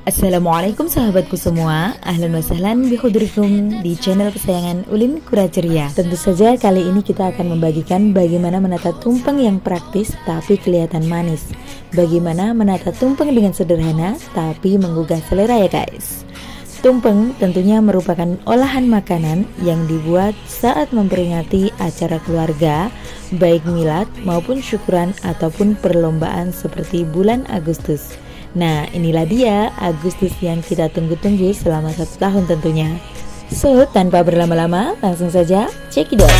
Assalamualaikum sahabatku semua, ahlan wa sahlan bihudurikum di channel kesayangan Ulin Kura Ceria. Tentu saja kali ini kita akan membagikan bagaimana menata tumpeng yang praktis tapi kelihatan manis. Bagaimana menata tumpeng dengan sederhana tapi menggugah selera ya guys. Tumpeng tentunya merupakan olahan makanan yang dibuat saat memperingati acara keluarga, baik milad maupun syukuran ataupun perlombaan seperti bulan Agustus. Nah, inilah dia Agustus yang kita tunggu-tunggu selama 1 tahun tentunya. So, tanpa berlama-lama, langsung saja check it out.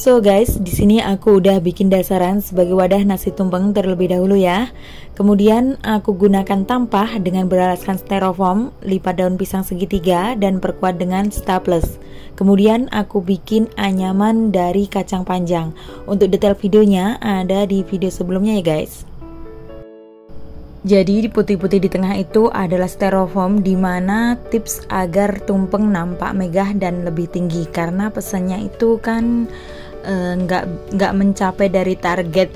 So guys, di sini aku udah bikin dasaran sebagai wadah nasi tumpeng terlebih dahulu ya. Kemudian aku gunakan tampah dengan beralaskan styrofoam, lipat daun pisang segitiga dan perkuat dengan staples. Kemudian aku bikin anyaman dari kacang panjang. Untuk detail videonya ada di video sebelumnya ya guys. Jadi putih-putih di tengah itu adalah styrofoam, dimana tips agar tumpeng nampak megah dan lebih tinggi, karena pesannya itu kan nggak mencapai dari target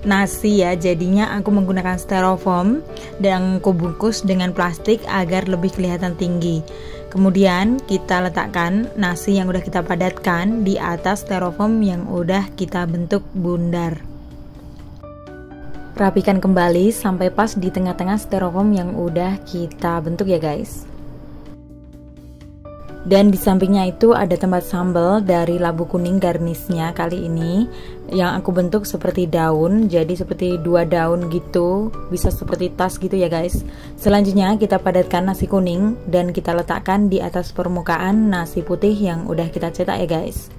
nasi ya. Jadinya aku menggunakan styrofoam dan aku bungkus dengan plastik agar lebih kelihatan tinggi. Kemudian kita letakkan nasi yang udah kita padatkan di atas styrofoam yang udah kita bentuk bundar. Rapikan kembali sampai pas di tengah-tengah styrofoam yang udah kita bentuk ya guys. Dan di sampingnya itu ada tempat sambal dari labu kuning garnisnya kali ini yang aku bentuk seperti daun, jadi seperti 2 daun gitu, bisa seperti tas gitu ya guys. Selanjutnya kita padatkan nasi kuning dan kita letakkan di atas permukaan nasi putih yang udah kita cetak ya guys.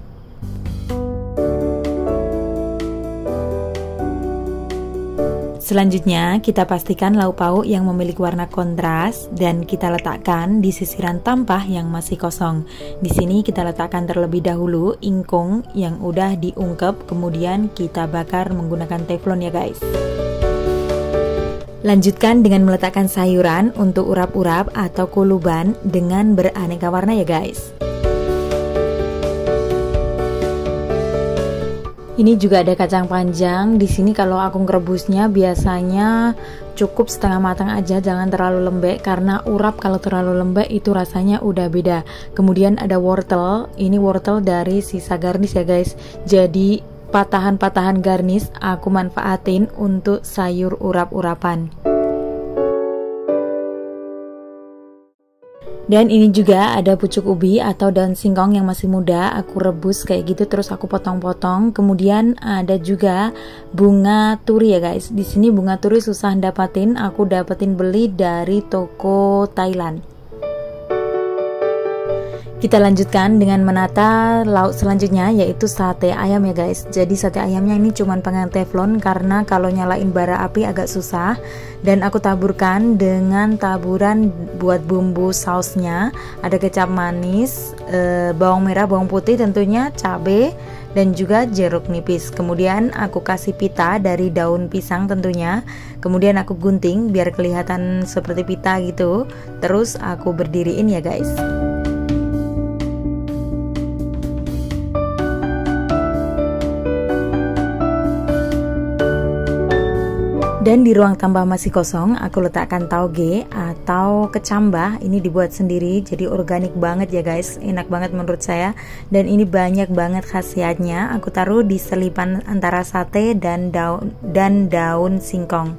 Selanjutnya kita pastikan lauk pauk yang memiliki warna kontras dan kita letakkan di sisiran tampah yang masih kosong. Di sini kita letakkan terlebih dahulu ingkung yang udah diungkep, kemudian kita bakar menggunakan teflon ya guys. Lanjutkan dengan meletakkan sayuran untuk urap-urap atau kuluban dengan beraneka warna ya guys. Ini juga ada kacang panjang. Di sini kalau aku ngerebusnya biasanya cukup setengah matang aja, jangan terlalu lembek, karena urap kalau terlalu lembek itu rasanya udah beda. Kemudian ada wortel. Ini wortel dari sisa garnish ya guys. Jadi patahan-patahan garnish aku manfaatin untuk sayur urap-urapan. Dan ini juga ada pucuk ubi atau daun singkong yang masih muda, aku rebus kayak gitu terus aku potong-potong. Kemudian ada juga bunga turi ya guys. Di sini bunga turi susah dapatin, aku dapetin beli dari toko Thailand. Kita lanjutkan dengan menata lauk selanjutnya, yaitu sate ayam ya guys. Jadi sate ayamnya ini cuman pegang teflon karena kalau nyalain bara api agak susah. Dan aku taburkan dengan taburan buat bumbu sausnya. Ada kecap manis, bawang merah, bawang putih tentunya, cabai, dan juga jeruk nipis. Kemudian aku kasih pita dari daun pisang tentunya. Kemudian aku gunting biar kelihatan seperti pita gitu. Terus aku berdiriin ya guys. Dan di ruang tambah masih kosong, aku letakkan tauge atau kecambah. Ini dibuat sendiri, jadi organik banget ya guys. Enak banget menurut saya. Dan ini banyak banget khasiatnya. Aku taruh di selipan antara sate dan daun singkong.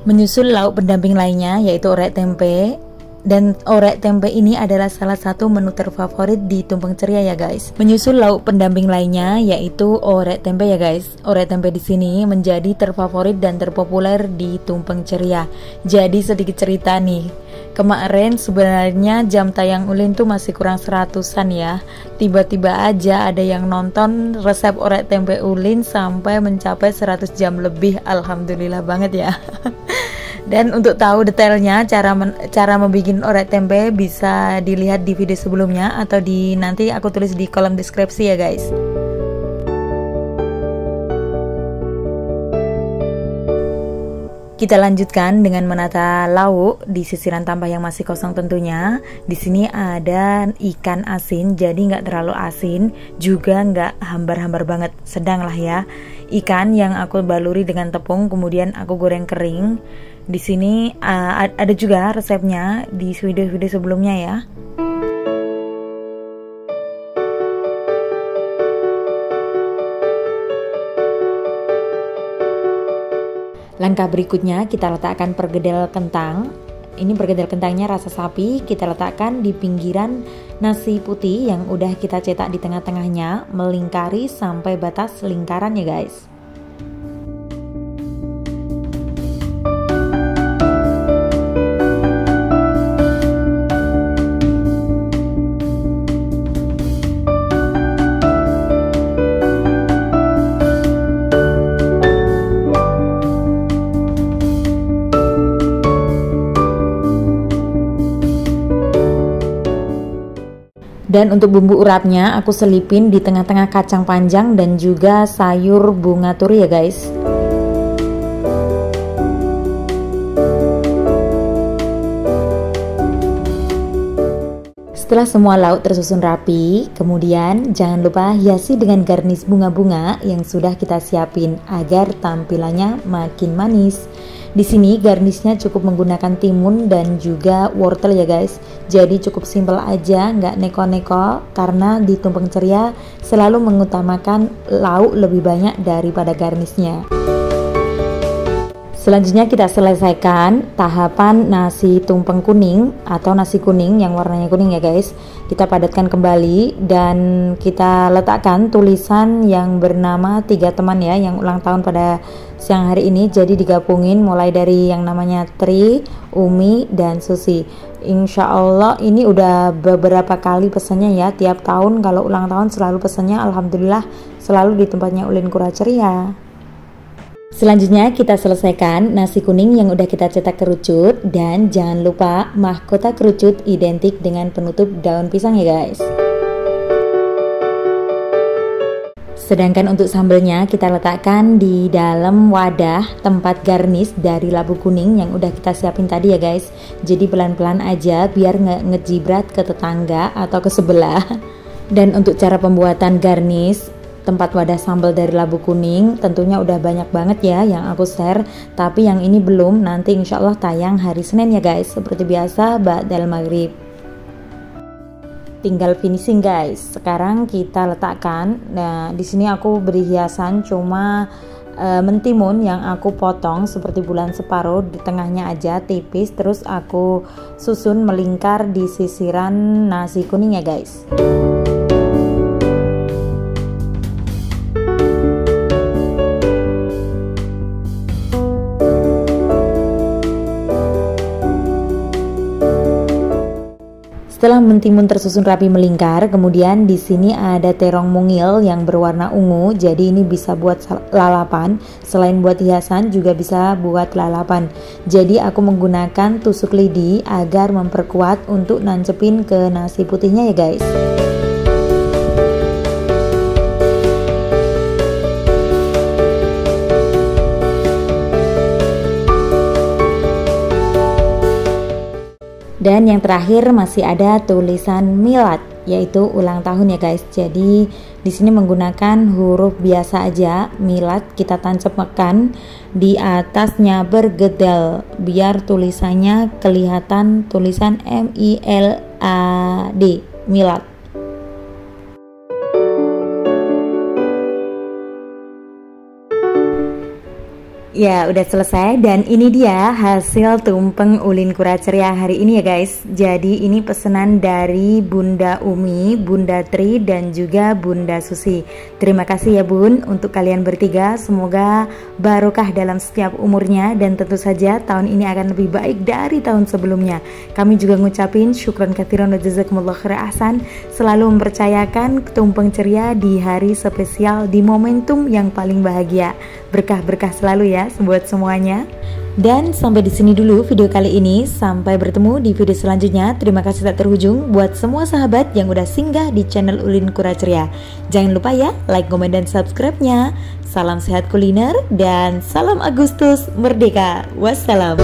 Menyusul lauk pendamping lainnya, yaitu orek tempe. Dan orek tempe ini adalah salah satu menu terfavorit di Tumpeng Ceria ya guys. Menyusul lauk pendamping lainnya yaitu orek tempe ya guys. Orek tempe di sini menjadi terfavorit dan terpopuler di Tumpeng Ceria. Jadi sedikit cerita nih. Kemarin sebenarnya jam tayang Ulin tuh masih kurang 100-an ya. Tiba-tiba aja ada yang nonton resep orek tempe Ulin sampai mencapai 100 jam lebih. Alhamdulillah banget ya. Dan untuk tahu detailnya cara membuat orek tempe bisa dilihat di video sebelumnya atau nanti aku tulis di kolom deskripsi ya guys. Kita lanjutkan dengan menata lauk di sisiran tambah yang masih kosong tentunya. Di sini ada ikan asin, jadi nggak terlalu asin, juga nggak hambar-hambar banget, sedang lah ya. Ikan yang aku baluri dengan tepung, kemudian aku goreng kering. Di sini ada juga resepnya di video-video sebelumnya ya. Langkah berikutnya kita letakkan perkedel kentang. Ini perkedel kentangnya rasa sapi, kita letakkan di pinggiran nasi putih yang udah kita cetak di tengah-tengahnya, melingkari sampai batas lingkaran ya guys. Dan untuk bumbu urapnya aku selipin di tengah-tengah kacang panjang dan juga sayur bunga turi ya guys. Setelah semua lauk tersusun rapi, kemudian jangan lupa hiasi dengan garnish bunga-bunga yang sudah kita siapin agar tampilannya makin manis. Di sini garnishnya cukup menggunakan timun dan juga wortel ya guys. Jadi cukup simpel aja, nggak neko-neko, karena di tumpeng ceria selalu mengutamakan lauk lebih banyak daripada garnishnya. Selanjutnya kita selesaikan tahapan nasi tumpeng kuning atau nasi kuning yang warnanya kuning ya guys. Kita padatkan kembali dan kita letakkan tulisan yang bernama 3 teman ya yang ulang tahun pada siang hari ini. Jadi digabungin mulai dari yang namanya Tri, Umi, dan Susi. Insya Allah ini udah beberapa kali pesannya ya. Tiap tahun kalau ulang tahun selalu pesannya, alhamdulillah selalu di tempatnya Ulin Kura Ceria. Selanjutnya kita selesaikan nasi kuning yang udah kita cetak kerucut, dan jangan lupa mahkota kerucut identik dengan penutup daun pisang ya guys. Sedangkan untuk sambelnya kita letakkan di dalam wadah tempat garnish dari labu kuning yang udah kita siapin tadi ya guys. Jadi pelan-pelan aja biar nggak ngejibrat ke tetangga atau ke sebelah. Dan untuk cara pembuatan garnish tempat wadah sambal dari labu kuning tentunya udah banyak banget ya yang aku share, tapi yang ini belum, nanti insya Allah tayang hari Senin ya guys, seperti biasa ba'dal maghrib. Tinggal finishing guys. Sekarang kita letakkan. Nah di sini aku beri hiasan cuma mentimun yang aku potong seperti bulan separuh, di tengahnya aja tipis, terus aku susun melingkar di sisiran nasi kuning ya guys. Setelah mentimun tersusun rapi melingkar, kemudian di sini ada terong mungil yang berwarna ungu. Jadi ini bisa buat lalapan, selain buat hiasan juga bisa buat lalapan. Jadi aku menggunakan tusuk lidi agar memperkuat untuk nancepin ke nasi putihnya ya guys. Dan yang terakhir masih ada tulisan milad, yaitu ulang tahun ya guys. Jadi di sini menggunakan huruf biasa aja, milad kita tancapkan di atasnya bergedel biar tulisannya kelihatan tulisan MILAD, milad. Ya udah selesai, dan ini dia hasil tumpeng Ulin Kura Ceria hari ini ya guys. Jadi ini pesanan dari Bunda Umi, Bunda Tri, dan juga Bunda Susi. Terima kasih ya Bun untuk kalian bertiga. Semoga barokah dalam setiap umurnya, dan tentu saja tahun ini akan lebih baik dari tahun sebelumnya. Kami juga ngucapin syukran katsiran wa jazakumullah khairan ahsan, selalu mempercayakan tumpeng ceria di hari spesial, di momentum yang paling bahagia. Berkah-berkah selalu ya buat semuanya. Dan sampai di sini dulu video kali ini. Sampai bertemu di video selanjutnya. Terima kasih tak terhujung buat semua sahabat yang udah singgah di channel Ulin Kura Ceria. Jangan lupa ya, like, komen, dan subscribe-nya. Salam sehat kuliner dan salam Agustus Merdeka. Wassalam.